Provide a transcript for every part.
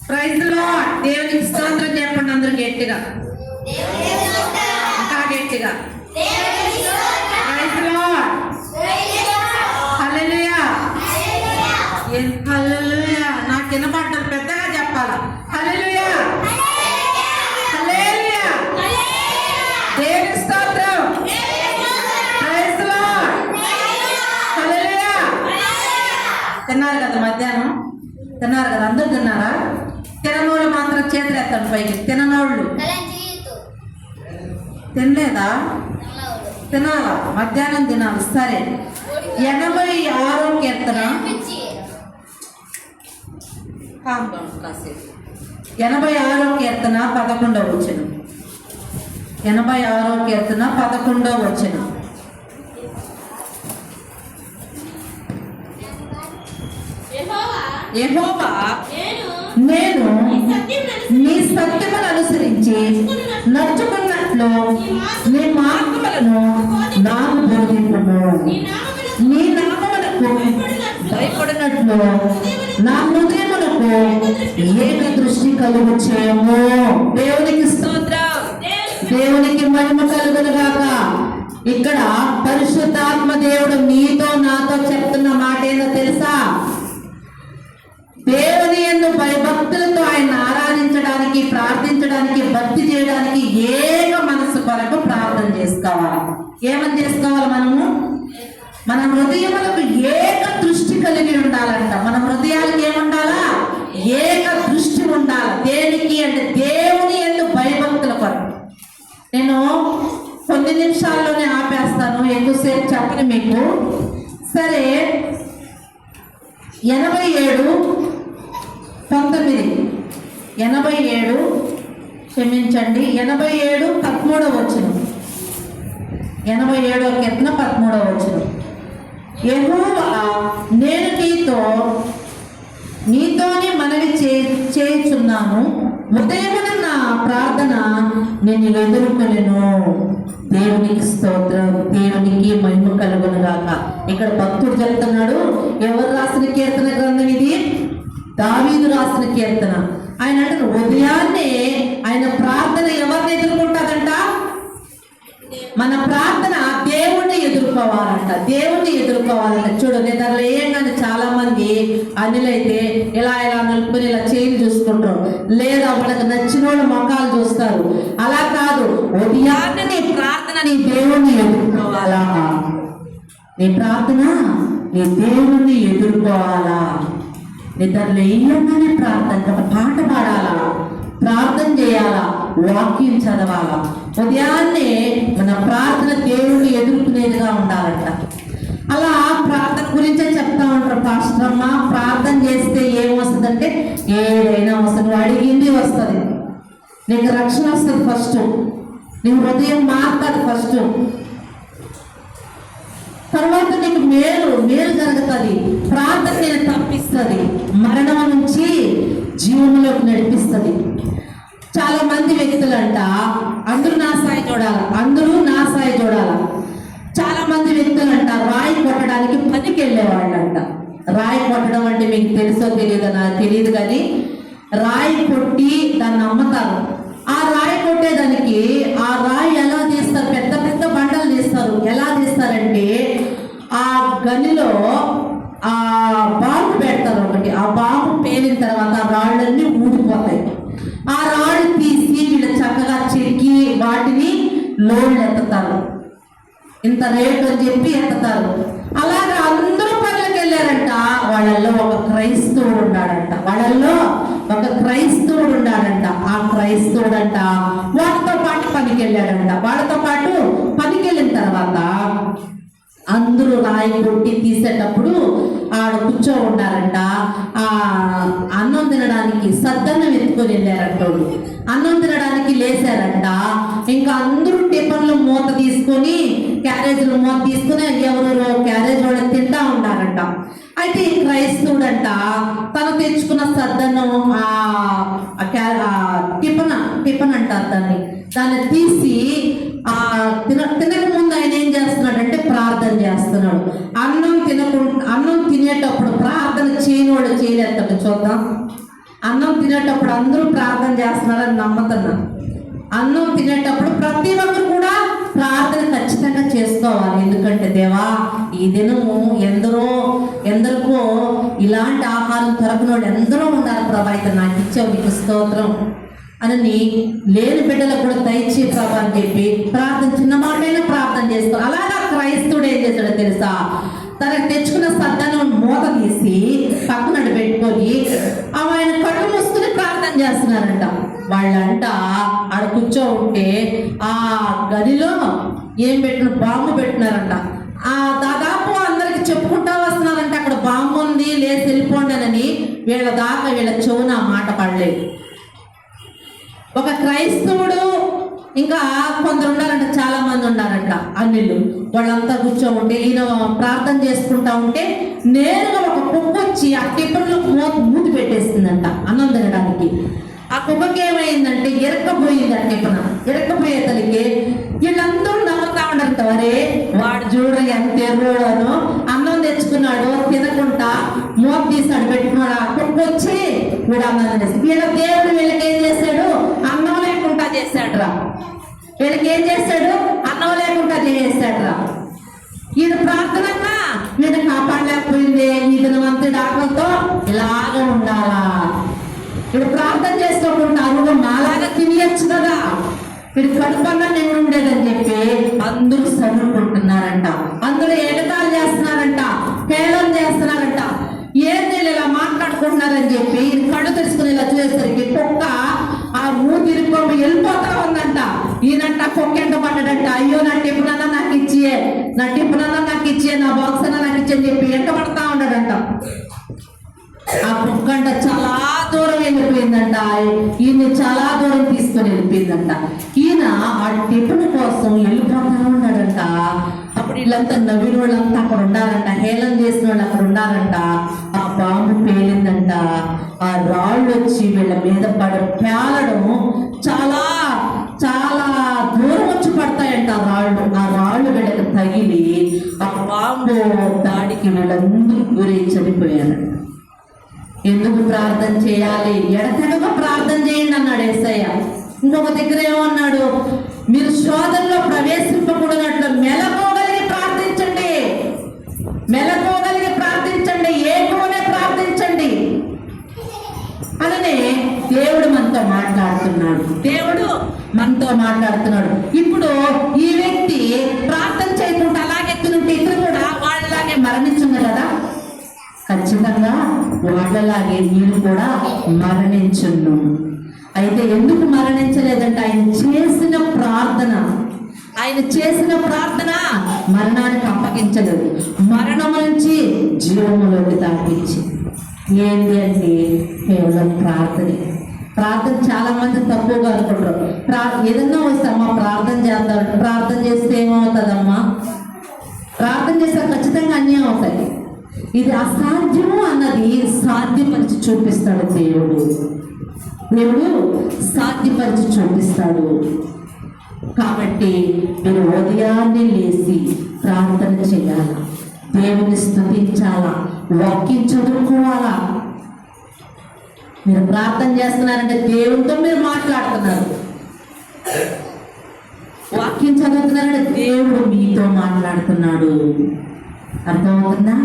Praise lord. దేవునికి స్తోత్రం చెప్పండి అందరూ గట్టిగా, ఇంకా గట్టిగా. Praise Lord. హల్లెలూయా. హల్లెలూయా. నాకు వినపడ్డది, పెద్దగా చెప్పాలా. హల్లెలూయా, హల్లెలూయా. దేవునికి స్తోత్రం. Praise Lord. హల్లెలూయా. తిన్నారు కదా మధ్యాహ్నం? తిన్నారు కదా? అందరు తిన్నారా? తిననోళ్ళు మాత్రం చేతులు ఎత్తండి పైకి. తిననోళ్ళు తినలేదా? తినాలా? మధ్యాహ్నం తినాలి. సరే, 86వ కీర్తన. 86వ కీర్తన 11వ వచనం. 86వ కీర్తన 11వ వచనం. యెహోవా, నేను నీ సత్యమును అనుసరించి నడుచుకున్నట్లు నీ మార్గములను నాకు బోధింపుము. నీ నామమునకు భయపడినట్లు నా హృదయమునకు ఏక దృష్టి కలుగు చేయము. దేవునికి స్తోత్రం. దేవునికి మహిమ కలుగును గాక. ఇక్కడ పరిశుద్ధాత్మ దేవుడు నీతో నాతో చెప్తున్న మాట ఏందో తెలుసా? దేవుని యందు భయభక్తులతో ఆయన ఆరాధించడానికి, ప్రార్థించడానికి, భక్తి చేయడానికి ఏక మనసు కొరకు ప్రార్థన చేసుకోవాలి. ఏమని చేసుకోవాలి? మన హృదయములకు ఏక దృష్టి కలిగి ఉండాలంట. మన హృదయాలకు ఏముండాలా? ఏక దృష్టి ఉండాలి. దేనికి అంటే దేవుని యందు భయభక్తుల కొరకు. నేను కొన్ని నిమిషాల్లోనే ఆపేస్తాను, ఎక్కువసేపు చెప్పని మీకు. సరే, 87 క్షమించండి, 87 13వ వచనం. 87వ కీర్తన 13వ వచనం. యెహోవా, నేను నీతోనే మనవి చేయుచున్నాను. ఉదయమున నా ప్రార్థన నేను ఎదుర్కొనెను. దేవునికి స్తోత్రం. దేవునికి మహిమ కలుగును గాక. ఇక్కడ భక్తుడు చెప్తున్నాడు. ఎవరు రాసిన కీర్తన గ్రంథం ఇది? దావీదు రాసిన కీర్తన. ఆయన అంటే ఉదయాన్నే ఆయన ప్రార్థన ఎవరిని ఎదుర్కొంటాదంట? మన ప్రార్థన దేవుణ్ణి ఎదుర్కోవాలంట. దేవుణ్ణి ఎదుర్కోవాలంట. చూడు, నిద్రలో ఏంటంటే చాలా మంది అన్నిలైతే ఇలా నలుపుని ఇలా చేయిలు చూసుకుంటారు, లేదా వాళ్ళకి నచ్చిన వాళ్ళు మొఖాలు చూస్తారు. అలా కాదు, ఉదయాన్నే నీ ప్రార్థన నీ దేవుణ్ణి ఎదుర్కోవాలా. నీ ప్రార్థన నీ దేవుణ్ణి ఎదుర్కోవాలా. నిద్రలో ఏయగానే ప్రార్థన, ఒక పాట పాడాలా, ప్రార్థన చేయాలా, వాక్యం చదవాలా. ఉదయాన్నే మన ప్రార్థన దేవుణ్ణి ఎదుర్కొనేదిగా ఉండాలంట. అలా ప్రార్థన గురించే చెప్తా ఉంటారు పాస్టర్ అమ్మ. ప్రార్థన చేస్తే ఏమొస్తుందంటే ఏదైనా వస్తుంది. నువ్వు అడిగింది వస్తుంది. నీకు రక్షణ వస్తుంది ఫస్ట్. నీ హృదయం మారుతుంది ఫస్ట్. తర్వాత నీకు మేలు జరుగుతుంది. ప్రార్థన నేను తప్పిస్తుంది, మరణం నుంచి జీవంలోకి నడిపిస్తుంది. చాలా మంది వ్యక్తులంట అందరూ నా సాయి చూడాల. చాలా మంది వ్యక్తులంట రాయి కొట్టడానికి పనికి వెళ్ళేవాళ్ళంట. రాయి కొట్టడం అంటే మీకు తెలుసో తెలియదో నాకు తెలియదు, కానీ రాయి కొట్టి దాన్ని అమ్ముతారు. ఆ రాయి కొట్టేదానికి ఆ రాయి ఎలా తీస్తారు? పెద్ద పెద్ద బండలు తీస్తారు. ఎలా తీస్తారంటే ఆ గనిలో ఆ బాంబు పెడతారు ఒకటి. ఆ బాంబు పేలిన తర్వాత ఆ రాళ్ళన్నీ ఊడిపోతాయి. ఆ రాళ్ళు తీసి వీళ్ళు చక్కగా చెక్కి వాటిని లోన్లు ఎత్తుతారు. ఇంత రేటు అని చెప్పి ఎత్తుతారు. అలాగా అందరూ పనులకు వెళ్ళారంట. వాళ్ళల్లో ఒక క్రైస్తవుడు ఉన్నాడంట. ఆ క్రైస్తవుడంట వాళ్ళతో పాటు పనికి వెళ్ళాడంట. వాళ్ళతో పాటు పనికి వెళ్ళిన తర్వాత అందరూ రాయి కొట్టి తీసేటప్పుడు ఆడ కూర్చో ఉన్నారంట. ఆ అన్నం తినడానికి సద్దన్నం ఎత్తుకొని వెళ్ళారంట. అన్నం తినడానికి లేచారంట. ఇంకా అందరూ టిఫన్లు మూత తీసుకొని, క్యారేజీలు మూత తీసుకుని ఎవరు క్యారేజ్ వాళ్ళు తింటా ఉన్నారంట. అయితే ఈ క్రైస్తవుడంట తను తెచ్చుకున్న సద్దన్నం టిఫన్ అంటారు దాన్ని తీసి తినక ముందు ఆయన ఏం చేస్తున్నాడంటే ప్రార్థన చేస్తున్నాడు. అన్నం తినేటప్పుడు ప్రార్థన చేయని వాడు చేయలేస్తాడు. చూద్దాం, అన్నం తినేటప్పుడు అందరూ ప్రార్థన చేస్తున్నారని నమ్ముతున్నాను. అన్నం తినేటప్పుడు ప్రతి ఒక్కరు కూడా ప్రార్థన ఖచ్చితంగా చేసుకోవాలి. ఎందుకంటే దేవా, ఈ దినము ఎందరికో ఇలాంటి ఆహారం దొరకని వాళ్ళు ఎందరో ఉన్నారు ప్రభా, అయితే నాకు ఇచ్చావు, నీకు స్తోత్రం అని లేని బిడ్డలకు కూడా దయచే ప్రభా అని చెప్పి ప్రార్థన, చిన్న మాటైనా ప్రార్థన చేసుకో. అలాగా క్రైస్తవుడు ఏం చేశాడో తెలుసా? తనకు తెచ్చుకున్న సద్దనం మూత తీసి పక్కన పెట్టుకొని ఆయన కళ్ళు మూసుకుని ప్రార్థన చేస్తున్నారంట. వాళ్ళంట ఆడ కూర్చో ఉంటే ఆ గదిలో ఏం పెట్టిన బాంబు పెట్టినారంట. దాదాపు అందరికి చెప్పుకుంటా వస్తున్నారంట, అక్కడ బాంబు ఉంది, లేచి వెళ్ళిపోండి. వీళ్ళ దాకా వీళ్ళ చెవున మాట పడలేదు. ఒక క్రైస్తవుడు ఇంకా కొందరు ఉన్నారంట, చాలా మంది ఉన్నారంట అన్నిళ్ళు. వాళ్ళంతా కూర్చో ఉంటే ఈయన ప్రార్థన చేసుకుంటా ఉంటే నేరుగా ఒక కుక్క వచ్చి ఆ టిఫిన్లో మూతి పెట్టేస్తుందంట అన్నం తినడానికి. ఆ కుక్కకి ఏమైందంటే ఇరక్కపోయింది. ఆ టిఫిన్ ఇరక్కపోయే తల్లికి వీళ్ళందరూ నవ్వుతా ఉన్నారంట, వరే వాడు చూడ ఎంత ఎర్రోడను, అన్నం తెచ్చుకున్నాడు తినకుండా మూత తీసాడు పెట్టుకున్నాడు. ఆ కుక్క వచ్చి వీడు అన్నం తినేసి వీళ్ళ దేవుడు వీళ్ళకి ఏం చేశాడు? అన్నం లేకుండా చేశాడు రా. వీళ్ళకి ఏం చేశాడు? అన్నం లేకుండా చేసేసాడు రా. ఈయన ప్రార్థనగా వీడు కాపాడలేకపోయింది. ఈ దినమంతా డాక్టర్తో ఇలాగ ఉండాలా? వీడు ప్రార్థన చేసుకోకుండా అరుగు మాలాగా తినేయచ్చు కదా, వీడు కడుపన్నా నేను ఉండేదని చెప్పి అందరూ చదువుకుంటున్నారంట. అందరూ ఎగతాలు చేస్తున్నారంట, హేళన చేస్తున్నారంట. ఏంది ఇలా మాట్లాడుకుంటున్నారని చెప్పి కళ్ళు తెలుసుకుని ఇలా చూసేసరికి కుక్క ఆ తిరుక్కోమి వెళ్ళిపోతా ఉందంట. ఈయనంట కుక్క ఎంట పడ్డాడంట. అయ్యో నా టిఫినన్నా నాకు ఇచ్చియే, నా టిఫినన్నా నాకు ఇచ్చియే, నా బాక్స్ అన్నా నాకు ఇచ్చని చెప్పి ఎంట పడతా ఉన్నాడంట. ఆ కుక్క అంట చాలా దూరం వెళ్ళిపోయిందంట. ఈయన్ని చాలా దూరం తీసుకొని వెళ్ళిపోయిందంట. ఈయన ఆ టిఫిన్ కోసం వెళ్ళిపోతా ఉన్నాడంట. అప్పుడు వీళ్ళంతా నవ్విన వాళ్ళంతా అక్కడ ఉండాలంట, హేళన చేసిన వాళ్ళు అక్కడ ఉండాలంట. ఆ బాంబు పేలిందంట. ఆ రాళ్ళు వచ్చి వీళ్ళ మీద పేలడం చాలా చాలా దూరం వచ్చి పడతాయంట ఆ రాళ్ళు. ఆ రాళ్ళు వీళ్ళకి తగిలి ఆ బాంబు దాడికి వీళ్ళందరూ గురి చనిపోయారంట. ఎందుకు ప్రార్థన చేయాలి? ఎడతెగక ప్రార్థన చేయండి అన్నాడు యేసయ్య. ఇంకొక దగ్గర ఏమన్నాడు? మీరు శోధనలో ప్రవేశింపకూడనట్లు మెలకువగలిగి ప్రార్థించండి, మెలకువగలిగి ప్రార్థించండి, ఏకువనే ప్రార్థించండి అననే దేవుడు మనతో మాట్లాడుతున్నాడు. దేవుడు మనతో మాట్లాడుతున్నాడు. ఇప్పుడు ఈ వ్యక్తి ప్రార్థన చేయకుండా అలాగే తింటే ఇతరు కూడా వాళ్ళలాగే మరణించుంది కదా. ఖచ్చితంగా వాళ్ళలాగే వీళ్ళు కూడా మరణించును. అయితే ఎందుకు మరణించలేదంటే ఆయన చేసిన ప్రార్థన మరణానికి అప్పగించలేదు, మరణం నుంచి జీవములోకి దాటించి. ఏంటి అంటే కేవలం ప్రార్థన చాలా మంది తక్కువగా అనుకుంటారు. ఏదన్నా వస్తామా ప్రార్థన చేద్దాం, ప్రార్థన చేస్తే ఏమవుతుందమ్మా? ప్రార్థన చేస్తే ఖచ్చితంగా అన్నీ అవుతాయి. ఇది అసాధ్యము అన్నది సాధ్యపరిచి చూపిస్తాడు దేవుడు. సాధ్యపరిచి చూపిస్తాడు. కాబట్టి మీరు ఉదయాన్నే లేచి ప్రార్థన చేయాలా, దేవుని స్తుతించాలా, వాక్యం చదువుకోవాలా. మీరు ప్రార్థన చేస్తున్నారంటే దేవునితో మీరు మాట్లాడుతున్నారు. వాక్యం చదువుతున్నారంటే దేవుడు మీతో మాట్లాడుతున్నాడు. అర్థమవుతుందా?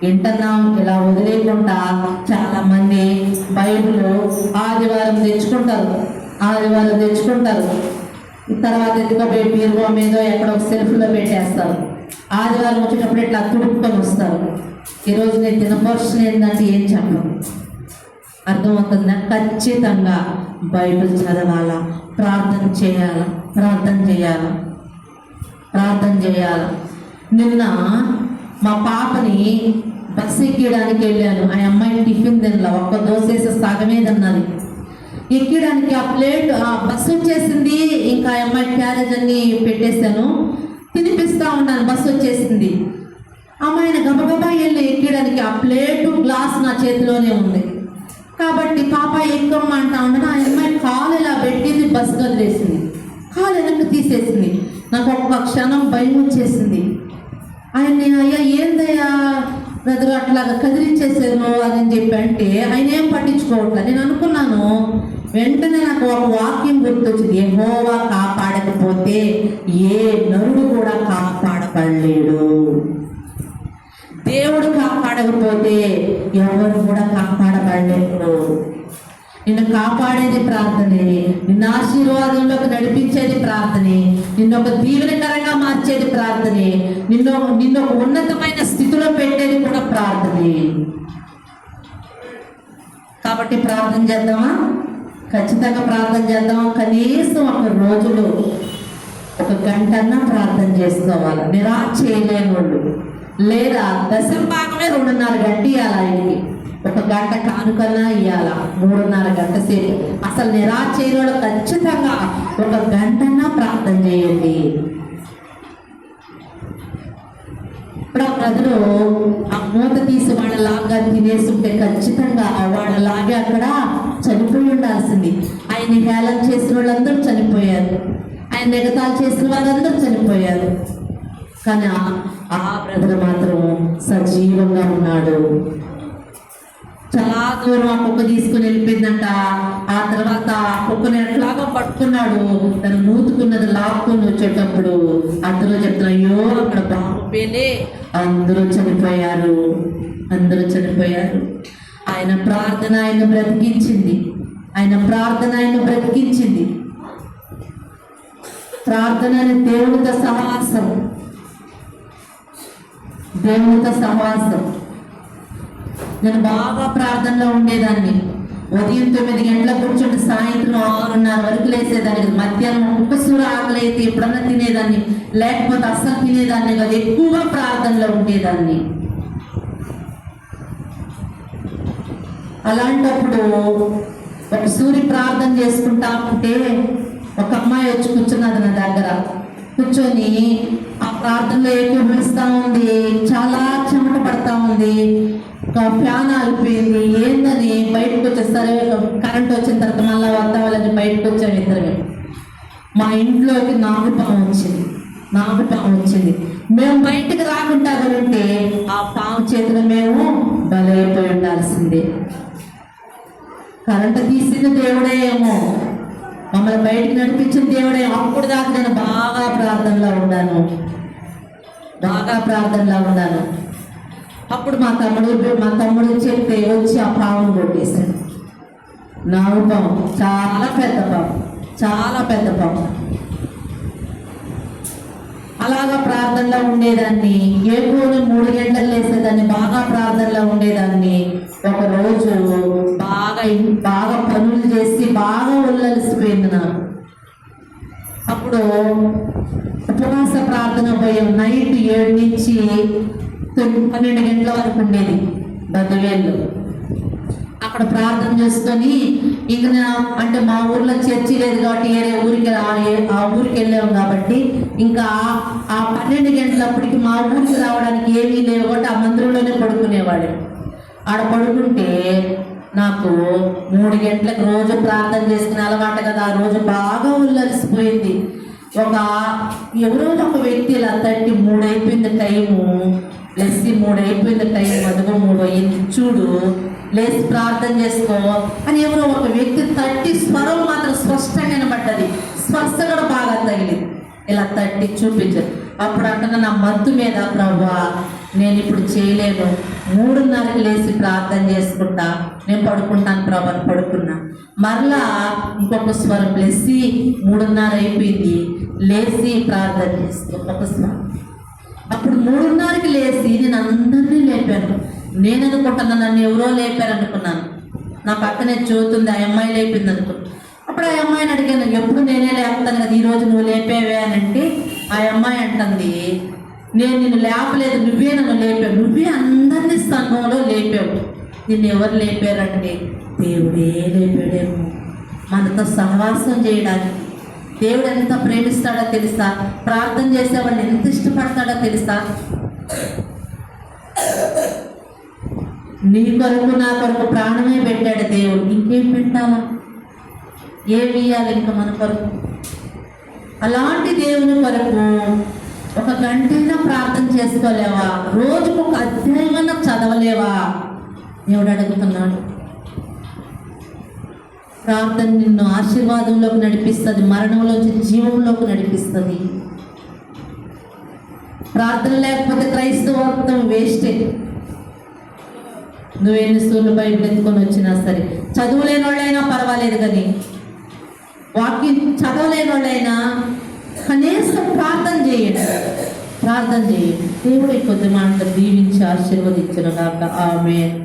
వింటున్నాం ఇలా వదిలేకుండా చాలా మంది బైబిల్ ఆదివారం తెచ్చుకుంటారు, తర్వాత ఎత్తుకపోయి బీరువా మీద ఎక్కడో సెల్ఫ్లో పెట్టేస్తారు. ఆదివారం వచ్చేటప్పుడు ఇట్లా తుడుపుకొని వస్తారు. ఈరోజు నేను తిన్న పోర్షన్ ఏంటంటే ఏం చెప్పను. అర్థమవుతుందా? ఖచ్చితంగా బైబిల్ చదవాలా, ప్రార్థన చేయాలా. నిన్న మా పాపని బస్సు ఎక్కడానికి వెళ్ళాను. ఆ అమ్మాయి టిఫిన్ తినలా, ఒక్క దోశ వేసి సగమే తిన్నది. ఎక్కడానికి ఆ ప్లేట్ బస్సు వచ్చేసింది. ఇంకా ఆ అమ్మాయి క్యారేజ్ అన్ని పెట్టేశాను, తినిపిస్తా ఉన్నాను. బస్సు వచ్చేసింది. అమ్మాయిని గబగబా వెళ్ళి ఎక్కడానికి ఆ ప్లేటు గ్లాస్ నా చేతిలోనే ఉంది కాబట్టి పాప ఎక్కమ్మ అంటా ఉండను. ఆ అమ్మాయి కాలు ఇలా పెట్టింది, బస్సు వదిలేసింది, కాలు వెనక్కి తీసేసింది. నాకు ఒక్క క్షణం భయం వచ్చేసింది. ఆయన్ని, అయ్యా ఏందయ్యా బ్రదర్ అట్లాగా కదిలిచ్చేసాను అని చెప్పి అంటే ఆయన ఏం పట్టించుకోవట్లేదు. నేను అనుకున్నాను, వెంటనే నాకు ఒక వాక్యం గుర్తొచ్చింది, యెహోవా కాపాడకపోతే ఏ నరుడు కూడా కాపాడబడలేడు. దేవుడు కాపాడకపోతే ఎవరు కూడా కాపాడబడలేరు. నిన్ను కాపాడేది ప్రార్థనే, నిన్ను ఆశీర్వాదంలోకి నడిపించేది ప్రార్థనే, నిన్ను ఒక దీవెనకరంగా మార్చేది ప్రార్థనే, నిన్ను ఒక ఉన్నతమైన స్థితిలో పెట్టేది కూడా ప్రార్థనే. కాబట్టి ప్రార్థన చేద్దామా? ఖచ్చితంగా ప్రార్థన చేద్దాం. కనీసం ఒక రోజులో 1 గంటన్నా ప్రార్థన చేసుకోవాలి. నిరాశ చేయలేని వాళ్ళు, లేదా దశంభాగమే 2.5 గంట ఇవ్వాలి ఆయనకి. 1 గంట కానుకన్నా ఇవ్వాల, 3.5 గంట సేపు. అసలు నిరాశ చేయని వాళ్ళు ఖచ్చితంగా 1 గంటన్నా ప్రార్థన చేయండి. ఇప్పుడు ఆ ప్రజలు ఆ మూత తీసి వాళ్ళలాగా తినేస్తుంటే ఖచ్చితంగా వాళ్ళలాగే అక్కడ చనిపోయి ఉండాల్సింది. ఆయన హేళన చేసిన వాళ్ళందరూ చనిపోయారు, ఆయన ఎగతాలు చేసిన వాళ్ళందరూ చనిపోయారు. కానీ ఆ బ్రదర్ మాత్రం సజీవంగా ఉన్నాడు. చాలా దూరం ఆ కుక్క తీసుకుని వెళ్ళిపోయిందంట. ఆ తర్వాత ఆ కుక్కను ఎట్లాగో పట్టుకున్నాడు, తను మూతుకున్నది లాక్కుని వచ్చేటప్పుడు అందరూ చెప్తున్నా, అయ్యో అక్కడ బాబు పేలే, అందరూ చనిపోయారు, అందరూ చనిపోయారు. ఆయన ప్రార్థన ఆయన బ్రతికించింది, ఆయన ప్రార్థన ఆయన బ్రతికించింది. ప్రార్థన అనే దేవునితో సహవాసం, దేవునితో సహవాసం. నేను బాగా ప్రార్థనలో ఉండేదాన్ని. ఉదయం 9 గంటలకు కూర్చొని సాయంత్రం 6:30 వరకు లేసేదాన్ని. మధ్యాహ్నం ఒక్కసూర ఆకలి అయితే ఎప్పుడన్నా తినేదాన్ని, లేకపోతే అస్సలు తినేదాన్ని కాదు. ఎక్కువగా ప్రార్థనలో ఉండేదాన్ని. అలాంటప్పుడు ఒక సూర్య ప్రార్థన చేసుకుంటా ఉంటే ఒక అమ్మాయి వచ్చి కూర్చున్నది నా దగ్గర. కూర్చొని ఆ ప్రార్థనలో ఏకీభవిస్తూ ఉంది. చాలా చెమట పడతా ఉంది. ఒక ఫ్యాన్ ఆగిపోయింది. ఏందని బయటకు వచ్చేసరి కరెంట్ వచ్చిన తర్వాత మళ్ళీ వాతావరణాన్ని బయటకు వచ్చాము ఇద్దరు. మా ఇంట్లోకి నాగుపాము వచ్చింది. మేము బయటకు రాకుండా ఉంటే ఆ పాము చేతిలో మేము బలైపోయి ఉండాల్సిందే. కరెంటు తీసిన దేవుడే ఏమో, మమ్మల్ని బయటకు నడిపించిన దేవుడే. అప్పుడు దాకా నేను బాగా ప్రార్థనలో ఉన్నాను. అప్పుడు మా తమ్ముడు చెప్తే వచ్చి ఆ పామును కొట్టేశాడు. నాగు పాము, చాలా పెద్ద పాము. అలాగా ప్రార్థనలో ఉండేదాన్ని. ఏకోని 3 గంటలు లేసేదాన్ని. బాగా ప్రార్థనలో ఉండేదాన్ని. ఒక రోజు బాగా పనులు చేసి బాగా ఒళ్ళలిసిపోయింది నాకు. అప్పుడు ఉపవాస ప్రార్థన పోయాం. నైట్ 7 నుంచి 12 గంటల వరకు ఉండేది బద్వేల్లో. అక్కడ ప్రార్థన చేసుకొని ఇంక అంటే మా ఊర్లో చర్చి లేదు కాబట్టి వేరే ఊరికి ఆ ఊరికి వెళ్ళాము కాబట్టి ఇంకా ఆ 12 గంటలప్పటికి మా ఊరికి రావడానికి ఏమీ లేవు కాబట్టి ఆ మందిరంలోనే పడుకునేవాడు. ఆడ పడుకుంటే నాకు 3 గంటలకు రోజు ప్రార్థన చేసుకునే అలవాటు కదా. ఆ రోజు బాగా ఉల్లలిసిపోయింది. ఎవరో ఒక వ్యక్తి ఇలా 3 అయిపోయింది టైము, లేచి 3 అయిపోయింది టైం, అదిగో 3 అయింది చూడు, లేచి ప్రార్థన చేసుకో అని ఎవరో ఒక వ్యక్తి 30 స్వరం మాత్రం స్పష్టంగా వినబడ్డది. స్పర్శ కూడా బాగా తగిలింది. ఇలా 30 చూపించారు. అప్పుడు అంటున్నా నా మత్తు మీద, ప్రభువా నేను ఇప్పుడు చేయలేను, 3:30కి లేచి ప్రార్థన చేసుకుంటా, నేను పడుకుంటాను ప్రభు అని పడుకున్నా. మరలా ఇంకొక స్వరం లేచి 3:30 అయిపోయింది, లేచి ప్రార్థన చేసుకో ఒక స్వరం. అప్పుడు 3:30కి లేచి నేను అందరినీ లేపాను. నేను అనుకుంటున్నా నన్ను ఎవరో లేపారు అనుకున్నాను. నా పక్కనే చూతుంది, ఆ అమ్మాయి లేపింది అనుకున్నాను. అప్పుడు ఆ అమ్మాయిని అడిగాను, ఎప్పుడు నేనే లేపుతాను కదా, ఈరోజు నువ్వు లేపేవే అని అంటే ఆ అమ్మాయి అంటుంది, నేను నిన్ను లేపలేదు, నువ్వే నన్ను లేపావు, నువ్వే అందరినీ సంఘంలో లేపావు. నిన్ను ఎవరు లేపారంటే దేవుడే లేపాడేమో. మనతో సహవాసం చేయడానికి దేవుడు ఎంత ప్రేమిస్తాడో తెలుసా? ప్రార్థన చేసేవాడిని ఎంత ఇష్టపడతాడో తెలుసా? నీ కొరకు నా కొరకు ప్రాణమే పెట్టాడు దేవుడు. ఇంకేం పెట్టాలా? ఏమి ఇవ్వాలి ఇంకా మన కొరకు? అలాంటి దేవుని కొరకు ఒక గంటైనా ప్రార్థన చేసుకోలేవా? రోజుకు ఒక అధ్యాయమైనా చదవలేవా? దేవుడు అడుగుతున్నాడు. ప్రార్థన నిన్ను ఆశీర్వాదంలోకి నడిపిస్తుంది, మరణంలోంచి జీవంలోకి నడిపిస్తుంది. ప్రార్థన లేకపోతే క్రైస్తవత్వం వేస్టే. నువ్వెన్ని సూర్యులు బయట ఎత్తుకొని వచ్చినా సరే, చదువులేని వాళ్ళైనా పర్వాలేదు, కానీ వాక్యం చదవలేని వాళ్ళైనా కనీసం ప్రార్థన చేయండి. దేవుడి కొద్ది మాట దీవించి ఆశీర్వదించును గాక. ఆమేన్.